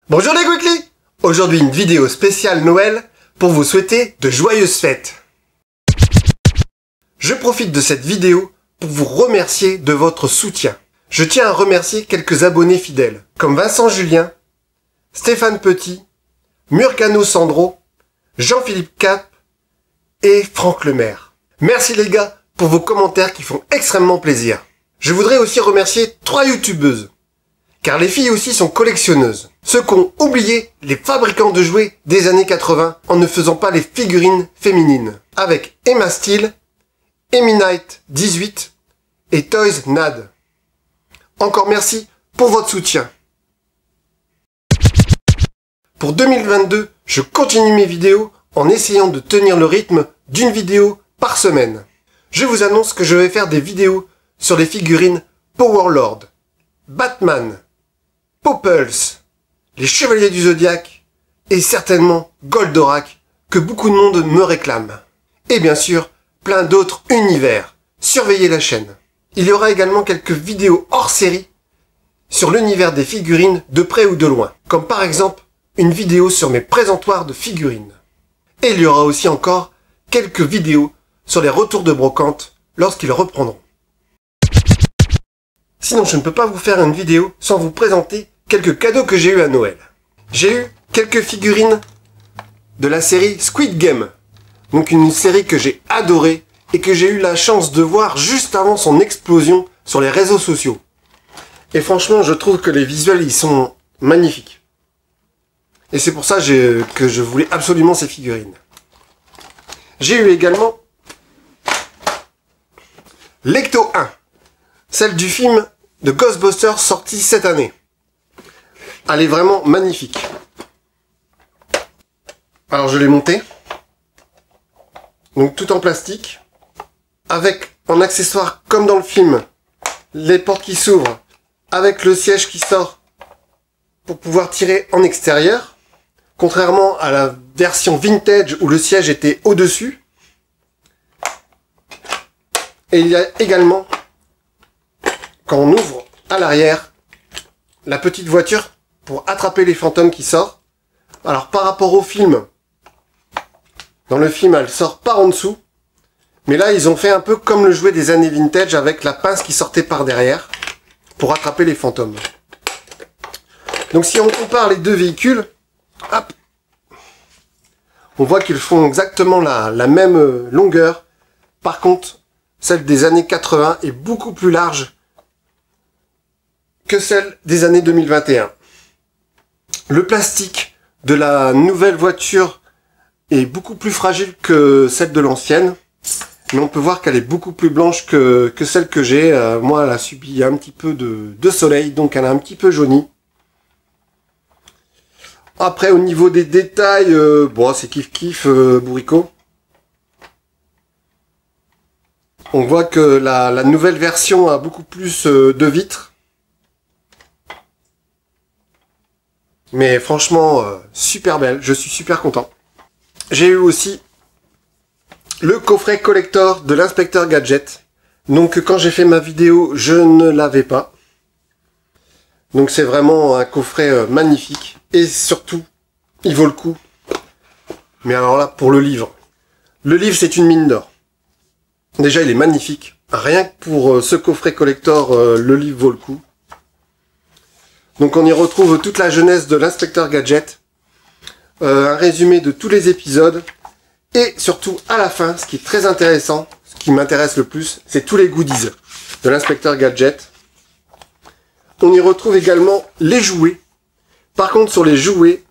Bonjour les Quickly! Aujourd'hui une vidéo spéciale Noël pour vous souhaiter de joyeuses fêtes. Je profite de cette vidéo pour vous remercier de votre soutien. Je tiens à remercier quelques abonnés fidèles, comme Vincent Julien, Stéphane Petit, Murcano Sandro, Jean-Philippe Cap et Franck Lemaire. Merci les gars pour vos commentaires qui font extrêmement plaisir. Je voudrais aussi remercier 3 youtubeuses, car les filles aussi sont collectionneuses. Ceux qui ont oublié les fabricants de jouets des années 80 en ne faisant pas les figurines féminines. Avec Emma Steele, Emmy-Night 18 et Toys Nad. Encore merci pour votre soutien. Pour 2022, je continue mes vidéos en essayant de tenir le rythme d'une vidéo par semaine. Je vous annonce que je vais faire des vidéos sur les figurines Power Lord, Batman, Popples, les Chevaliers du Zodiaque et certainement Goldorak que beaucoup de monde me réclame. Et bien sûr, plein d'autres univers. Surveillez la chaîne. Il y aura également quelques vidéos hors série sur l'univers des figurines de près ou de loin, comme par exemple une vidéo sur mes présentoirs de figurines. Et il y aura aussi encore quelques vidéos sur les retours de brocante lorsqu'ils reprendront. Sinon, je ne peux pas vous faire une vidéo sans vous présenter quelques cadeaux que j'ai eu à Noël. J'ai eu quelques figurines de la série Squid Game. Donc une série que j'ai adorée et que j'ai eu la chance de voir juste avant son explosion sur les réseaux sociaux. Et franchement, je trouve que les visuels, ils sont magnifiques. Et c'est pour ça que je voulais absolument ces figurines. J'ai eu également l'Ecto 1. Celle du film de Ghostbusters sorti cette année. Elle est vraiment magnifique. Alors je l'ai montée. Donc tout en plastique. Avec en accessoire comme dans le film. Les portes qui s'ouvrent. Avec le siège qui sort. Pour pouvoir tirer en extérieur. Contrairement à la version vintage où le siège était au-dessus. Et il y a également, quand on ouvre à l'arrière, la petite voiture pour attraper les fantômes qui sortent. Alors par rapport au film, dans le film elle sort par en dessous, mais là ils ont fait un peu comme le jouet des années vintage avec la pince qui sortait par derrière pour attraper les fantômes. Donc si on compare les deux véhicules, hop, on voit qu'ils font exactement la même longueur. Par contre, celle des années 80 est beaucoup plus large que celle des années 2021. Le plastique de la nouvelle voiture est beaucoup plus fragile que celle de l'ancienne. Mais on peut voir qu'elle est beaucoup plus blanche que celle que j'ai. Moi, elle a subi un petit peu de soleil, donc elle a un petit peu jauni. Après, au niveau des détails, bon, c'est kiff bourricot. On voit que la nouvelle version a beaucoup plus de vitres. Mais franchement, super belle. Je suis super content. J'ai eu aussi le coffret collector de l'inspecteur Gadget. Donc quand j'ai fait ma vidéo, je ne l'avais pas. Donc c'est vraiment un coffret magnifique. Et surtout, il vaut le coup. Mais alors là, pour le livre. Le livre, c'est une mine d'or. Déjà, il est magnifique. Rien que pour ce coffret collector, le livre vaut le coup. Donc on y retrouve toute la jeunesse de l'inspecteur Gadget. Un résumé de tous les épisodes. Et surtout, à la fin, ce qui est très intéressant, ce qui m'intéresse le plus, c'est tous les goodies de l'inspecteur Gadget. On y retrouve également les jouets. Par contre, sur les jouets,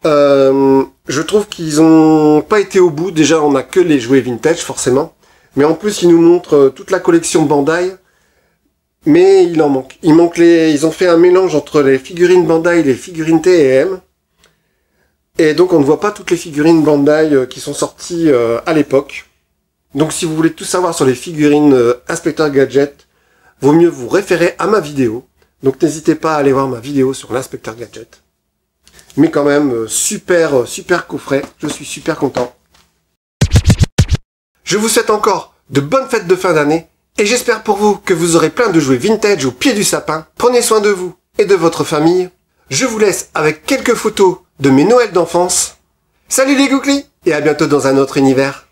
je trouve qu'ils n'ont pas été au bout. Déjà, on n'a que les jouets vintage, forcément. Mais en plus, ils nous montrent toute la collection Bandai. Mais il en manque. Ils ont fait un mélange entre les figurines Bandai et les figurines T&M. Et donc, on ne voit pas toutes les figurines Bandai qui sont sorties à l'époque. Donc, si vous voulez tout savoir sur les figurines Inspecteur Gadget, vaut mieux vous référer à ma vidéo. Donc, n'hésitez pas à aller voir ma vidéo sur l'Inspecteur Gadget. Mais quand même, super coffret. Je suis super content. Je vous souhaite encore de bonnes fêtes de fin d'année. Et j'espère pour vous que vous aurez plein de jouets vintage au pied du sapin. Prenez soin de vous et de votre famille. je vous laisse avec quelques photos de mes Noëls d'enfance. Salut les Gouklis et à bientôt dans un autre univers.